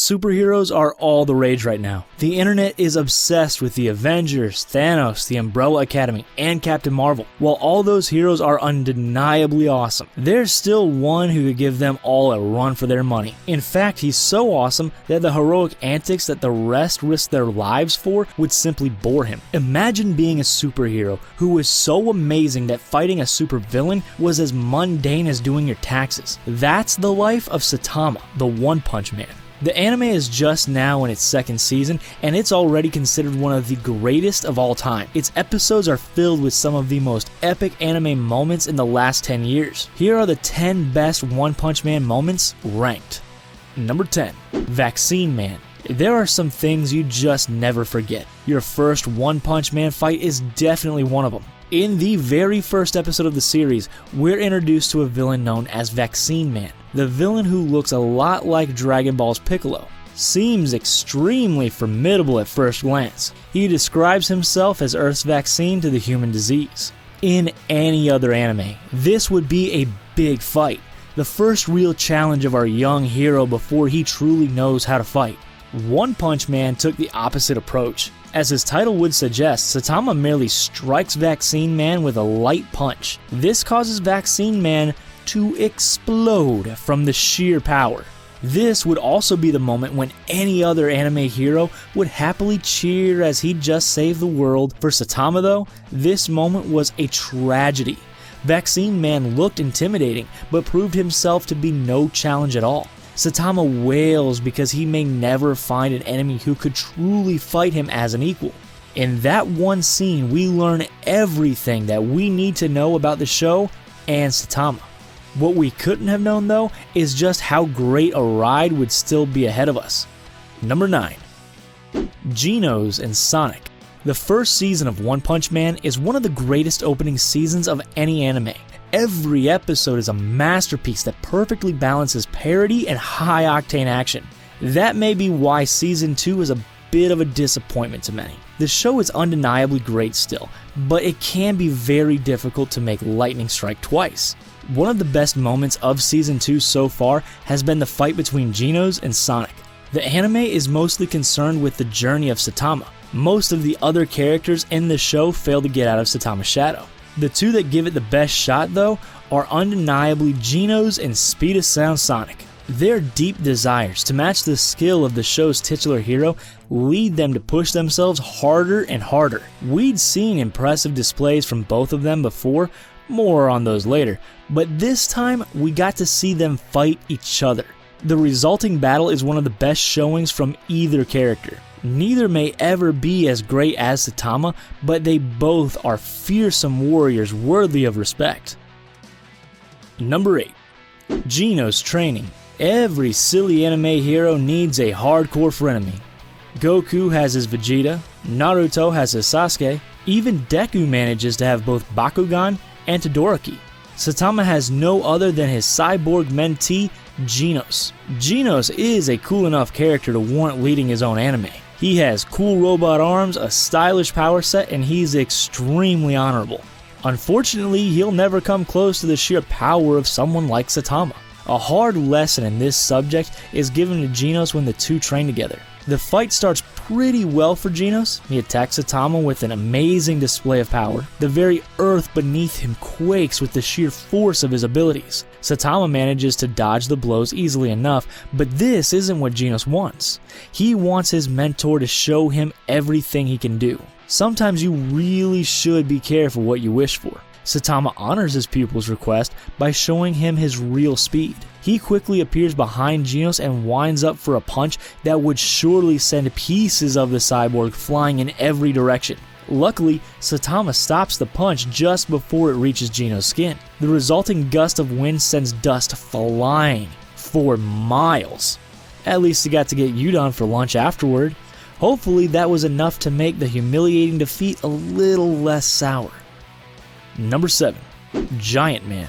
Superheroes are all the rage right now. The internet is obsessed with the Avengers, Thanos, the Umbrella Academy, and Captain Marvel. While all those heroes are undeniably awesome, there's still one who could give them all a run for their money. In fact, he's so awesome that the heroic antics that the rest risk their lives for would simply bore him. Imagine being a superhero who was so amazing that fighting a supervillain was as mundane as doing your taxes. That's the life of Saitama, the One Punch Man. The anime is just now in its second season, and it's already considered one of the greatest of all time. Its episodes are filled with some of the most epic anime moments in the last 10 years. Here are the 10 best One Punch Man moments ranked. Number 10. Vaccine Man. There are some things you just never forget. Your first One Punch Man fight is definitely one of them. In the very first episode of the series, we're introduced to a villain known as Vaccine Man. The villain, who looks a lot like Dragon Ball's Piccolo, seems extremely formidable at first glance. He describes himself as Earth's vaccine to the human disease. In any other anime, this would be a big fight, the first real challenge of our young hero before he truly knows how to fight. One Punch Man took the opposite approach. As his title would suggest, Saitama merely strikes Vaccine Man with a light punch. This causes Vaccine Man to explode from the sheer power. This would also be the moment when any other anime hero would happily cheer as he just saved the world. For Saitama though, this moment was a tragedy. Vaccine Man looked intimidating, but proved himself to be no challenge at all. Saitama wails because he may never find an enemy who could truly fight him as an equal. In that one scene, we learn everything that we need to know about the show and Saitama. What we couldn't have known though is just how great a ride would still be ahead of us. Number 9. Genos and Sonic. The first season of One Punch Man is one of the greatest opening seasons of any anime. Every episode is a masterpiece that perfectly balances parody and high-octane action. That may be why Season 2 is a bit of a disappointment to many. The show is undeniably great still, but it can be very difficult to make lightning strike twice. One of the best moments of Season 2 so far has been the fight between Genos and Sonic. The anime is mostly concerned with the journey of Saitama. Most of the other characters in the show fail to get out of Saitama's shadow. The two that give it the best shot though are undeniably Genos and Speed of Sound Sonic. Their deep desires to match the skill of the show's titular hero lead them to push themselves harder and harder. We'd seen impressive displays from both of them before, more on those later, but this time we got to see them fight each other. The resulting battle is one of the best showings from either character. Neither may ever be as great as Saitama, but they both are fearsome warriors worthy of respect. Number 8. Genos Training. Every silly anime hero needs a hardcore frenemy. Goku has his Vegeta, Naruto has his Sasuke, even Deku manages to have both Bakugan and Todoroki. Saitama has no other than his cyborg mentee, Genos. Genos is a cool enough character to warrant leading his own anime. He has cool robot arms, a stylish power set, and he's extremely honorable. Unfortunately, he'll never come close to the sheer power of someone like Saitama. A hard lesson in this subject is given to Genos when the two train together. The fight starts pretty well for Genos. He attacks Saitama with an amazing display of power. The very earth beneath him quakes with the sheer force of his abilities. Saitama manages to dodge the blows easily enough, but this isn't what Genos wants. He wants his mentor to show him everything he can do. Sometimes you really should be careful what you wish for. Saitama honors his pupil's request by showing him his real speed. He quickly appears behind Genos and winds up for a punch that would surely send pieces of the cyborg flying in every direction. Luckily, Saitama stops the punch just before it reaches Genos' skin. The resulting gust of wind sends dust flying for miles. At least he got to get Udon for lunch afterward. Hopefully that was enough to make the humiliating defeat a little less sour. Number 7. Giant Man.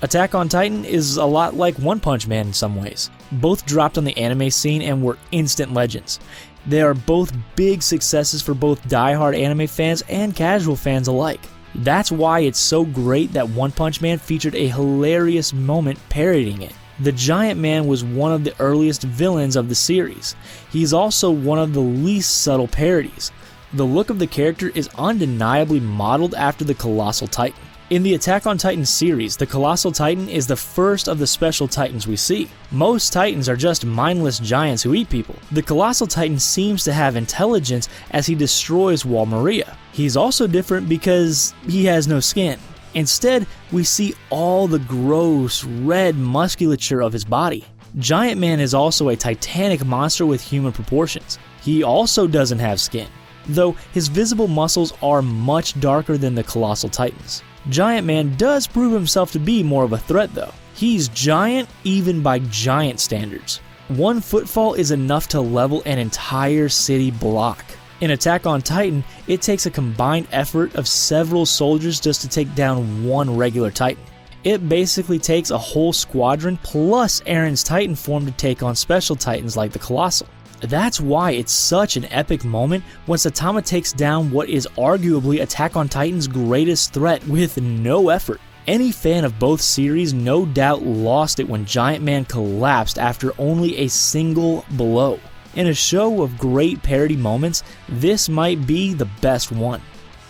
Attack on Titan is a lot like One Punch Man in some ways. Both dropped on the anime scene and were instant legends. They are both big successes for both die-hard anime fans and casual fans alike. That's why it's so great that One Punch Man featured a hilarious moment parodying it. The Giant Man was one of the earliest villains of the series. He's also one of the least subtle parodies. The look of the character is undeniably modeled after the Colossal Titan. In the Attack on Titan series, the Colossal Titan is the first of the special titans we see. Most titans are just mindless giants who eat people. The Colossal Titan seems to have intelligence as he destroys Wall Maria. He's also different because he has no skin. Instead, we see all the gross, red musculature of his body. Giant Man is also a titanic monster with human proportions. He also doesn't have skin, though his visible muscles are much darker than the Colossal Titans. Giant Man does prove himself to be more of a threat though. He's giant even by giant standards. One footfall is enough to level an entire city block. In Attack on Titan, it takes a combined effort of several soldiers just to take down one regular Titan. It basically takes a whole squadron plus Eren's Titan form to take on special Titans like the Colossal. That's why it's such an epic moment when Saitama takes down what is arguably Attack on Titan's greatest threat with no effort. Any fan of both series no doubt lost it when Giant Man collapsed after only a single blow. In a show of great parody moments, this might be the best one.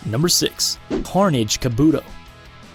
Number 6. Carnage Kabuto.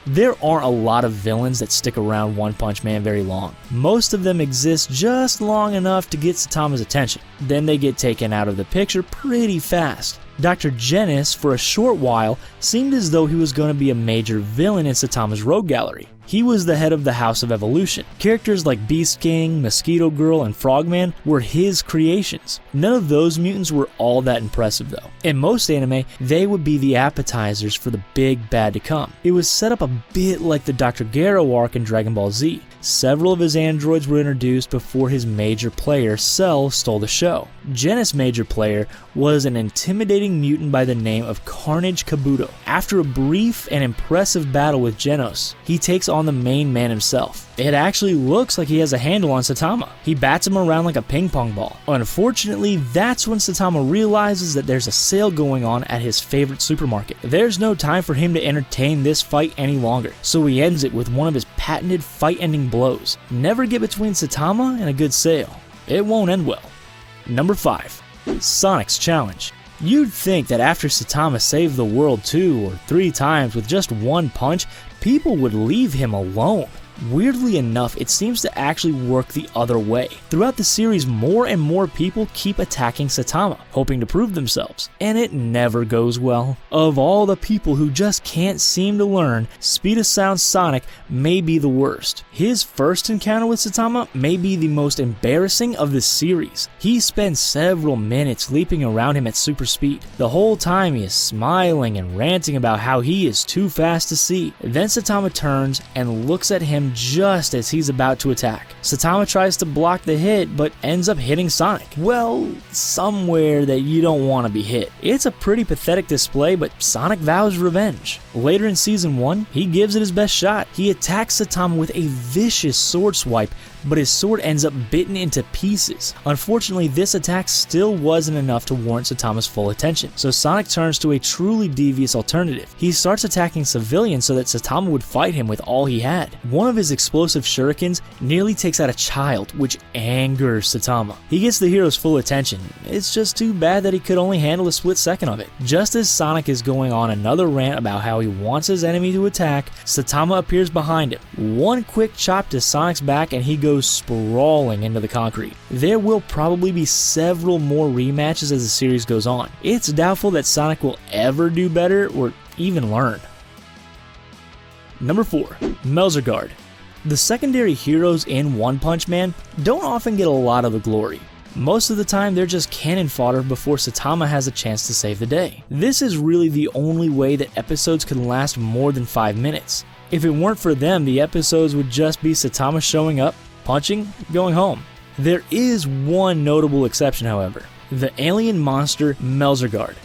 There aren't a lot of villains that stick around One Punch Man very long. Most of them exist just long enough to get Saitama's attention. Then they get taken out of the picture pretty fast. Dr. Genos, for a short while, seemed as though he was going to be a major villain in Saitama's rogue gallery. He was the head of the House of Evolution. Characters like Beast King, Mosquito Girl, and Frogman were his creations. None of those mutants were all that impressive though. In most anime, they would be the appetizers for the big bad to come. It was set up a bit like the Dr. Garo arc in Dragon Ball Z. Several of his androids were introduced before his major player, Cell, stole the show. Genos' major player was an intimidating mutant by the name of Carnage Kabuto. After a brief and impressive battle with Genos, he takes on the main man himself. It actually looks like he has a handle on Saitama. He bats him around like a ping pong ball. Unfortunately, that's when Saitama realizes that there's a sale going on at his favorite supermarket. There's no time for him to entertain this fight any longer, so he ends it with one of his patented fight-ending blows. Never get between Saitama and a good sale. It won't end well. Number 5. Sonic's Challenge. You'd think that after Saitama saved the world 2 or 3 times with just one punch, people would leave him alone. Weirdly enough, it seems to actually work the other way. Throughout the series, more and more people keep attacking Saitama, hoping to prove themselves, and it never goes well. Of all the people who just can't seem to learn, Speed of Sound Sonic may be the worst. His first encounter with Saitama may be the most embarrassing of the series. He spends several minutes leaping around him at super speed. The whole time he is smiling and ranting about how he is too fast to see. Then Saitama turns and looks at him just as he's about to attack. Saitama tries to block the hit, but ends up hitting Sonic. Well, somewhere that you don't want to be hit. It's a pretty pathetic display, but Sonic vows revenge. Later in Season 1, he gives it his best shot. He attacks Saitama with a vicious sword swipe, but his sword ends up bitten into pieces. Unfortunately, this attack still wasn't enough to warrant Saitama's full attention, so Sonic turns to a truly devious alternative. He starts attacking civilians so that Saitama would fight him with all he had. One of his explosive shurikens nearly takes out a child, which angers Saitama. He gets the hero's full attention. It's just too bad that he could only handle a split second of it. Just as Sonic is going on another rant about how he wants his enemy to attack, Saitama appears behind him. One quick chop to Sonic's back and he goes sprawling into the concrete. There will probably be several more rematches as the series goes on. It's doubtful that Sonic will ever do better or even learn. Number 4. Melser Guard. The secondary heroes in One Punch Man don't often get a lot of the glory. Most of the time they're just cannon fodder before Saitama has a chance to save the day. This is really the only way that episodes can last more than 5 minutes. If it weren't for them, the episodes would just be Saitama showing up, punching, going home. There is one notable exception, however. The alien monster Melser Guard,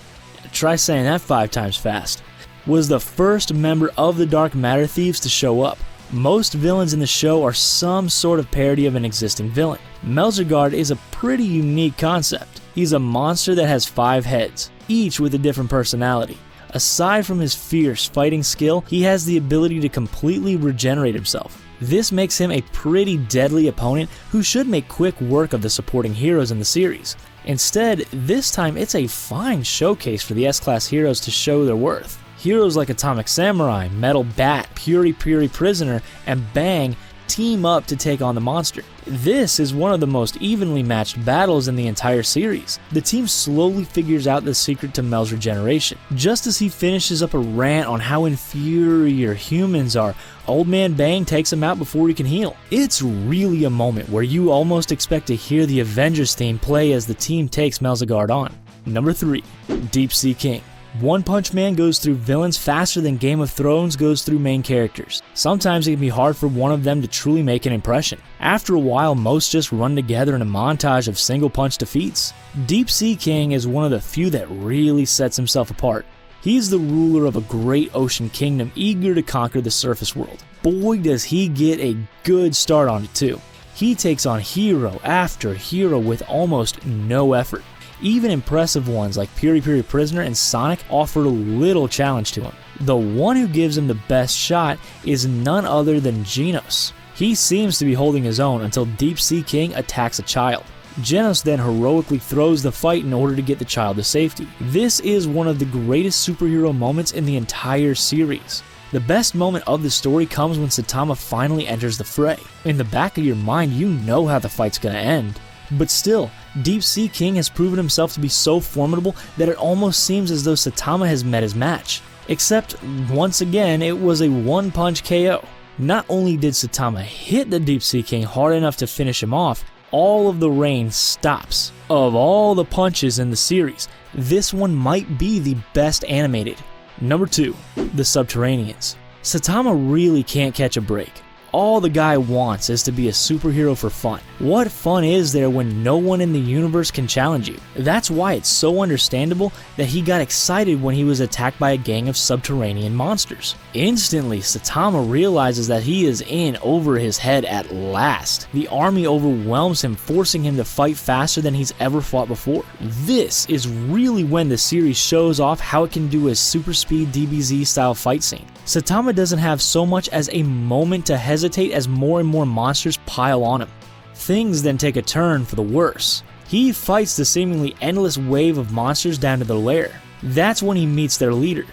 try saying that 5 times fast, was the first member of the Dark Matter Thieves to show up. Most villains in the show are some sort of parody of an existing villain. Melser Guard is a pretty unique concept. He's a monster that has 5 heads, each with a different personality. Aside from his fierce fighting skill, he has the ability to completely regenerate himself. This makes him a pretty deadly opponent who should make quick work of the supporting heroes in the series. Instead, this time it's a fine showcase for the S-Class heroes to show their worth. Heroes like Atomic Samurai, Metal Bat, Puri Prisoner, and Bang team up to take on the monster. This is one of the most evenly matched battles in the entire series. The team slowly figures out the secret to Mel's regeneration. Just as he finishes up a rant on how inferior humans are, Old Man Bang takes him out before he can heal. It's really a moment where you almost expect to hear the Avengers theme play as the team takes Melser Guard on. Number 3. Deep Sea King. One Punch Man goes through villains faster than Game of Thrones goes through main characters. Sometimes it can be hard for one of them to truly make an impression. After a while, most just run together in a montage of single punch defeats. Deep Sea King is one of the few that really sets himself apart. He's the ruler of a great ocean kingdom eager to conquer the surface world. Boy, does he get a good start on it too. He takes on hero after hero with almost no effort. Even impressive ones like Puri Prisoner and Sonic offer little challenge to him. The one who gives him the best shot is none other than Genos. He seems to be holding his own until Deep Sea King attacks a child. Genos then heroically throws the fight in order to get the child to safety. This is one of the greatest superhero moments in the entire series. The best moment of the story comes when Saitama finally enters the fray. In the back of your mind, you know how the fight's gonna end. But still, Deep Sea King has proven himself to be so formidable that it almost seems as though Saitama has met his match. Except, once again, it was a one-punch KO. Not only did Saitama hit the Deep Sea King hard enough to finish him off, all of the rain stops. Of all the punches in the series, this one might be the best animated. Number 2. The Subterraneans. Saitama really can't catch a break. All the guy wants is to be a superhero for fun. What fun is there when no one in the universe can challenge you? That's why it's so understandable that he got excited when he was attacked by a gang of subterranean monsters. Instantly, Saitama realizes that he is in over his head at last. The army overwhelms him, forcing him to fight faster than he's ever fought before. This is really when the series shows off how it can do a super speed DBZ style fight scene. Saitama doesn't have so much as a moment to hesitate as more and more monsters pile on him. Things then take a turn for the worse. He fights the seemingly endless wave of monsters down to their lair. That's when he meets their leader,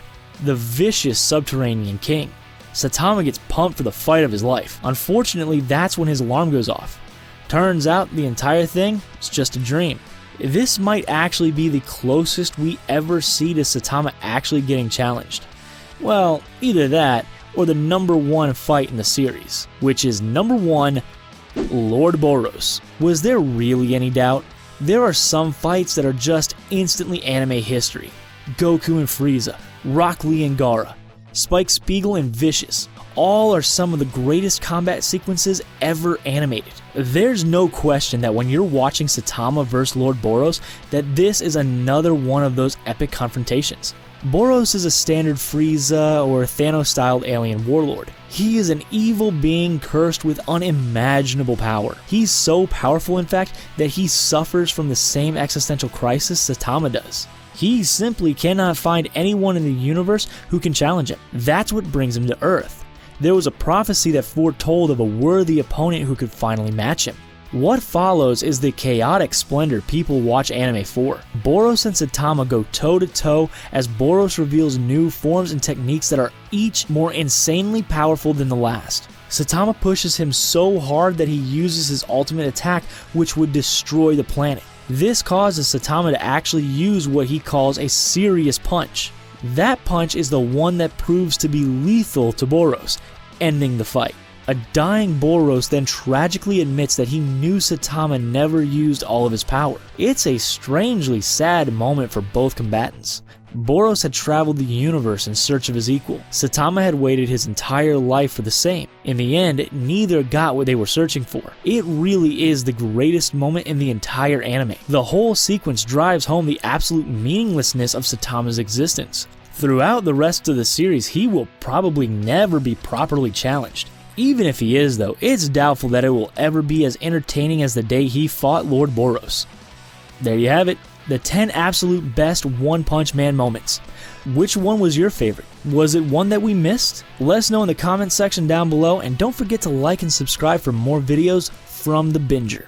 the vicious Subterranean King. Saitama gets pumped for the fight of his life. Unfortunately, that's when his alarm goes off. Turns out the entire thing is just a dream. This might actually be the closest we ever see to Saitama actually getting challenged. Well, either that, or the number 1 fight in the series, which is number 1, Lord Boros. Was there really any doubt? There are some fights that are just instantly anime history. Goku and Frieza, Rock Lee and Gaara, Spike Spiegel and Vicious, all are some of the greatest combat sequences ever animated. There's no question that when you're watching Saitama vs Lord Boros, that this is another one of those epic confrontations. Boros is a standard Frieza or Thanos-styled alien warlord. He is an evil being cursed with unimaginable power. He's so powerful, in fact, that he suffers from the same existential crisis Saitama does. He simply cannot find anyone in the universe who can challenge him. That's what brings him to Earth. There was a prophecy that foretold of a worthy opponent who could finally match him. What follows is the chaotic splendor people watch anime for. Boros and Saitama go toe-to-toe as Boros reveals new forms and techniques that are each more insanely powerful than the last. Saitama pushes him so hard that he uses his ultimate attack, which would destroy the planet. This causes Saitama to actually use what he calls a serious punch. That punch is the one that proves to be lethal to Boros, ending the fight. A dying Boros then tragically admits that he knew Saitama never used all of his power. It's a strangely sad moment for both combatants. Boros had traveled the universe in search of his equal. Saitama had waited his entire life for the same. In the end, neither got what they were searching for. It really is the greatest moment in the entire anime. The whole sequence drives home the absolute meaninglessness of Saitama's existence. Throughout the rest of the series, he will probably never be properly challenged. Even if he is, though, it's doubtful that it will ever be as entertaining as the day he fought Lord Boros. There you have it, the 10 absolute best One Punch Man moments. Which one was your favorite? Was it one that we missed? Let us know in the comments section down below, and don't forget to like and subscribe for more videos from the Binger.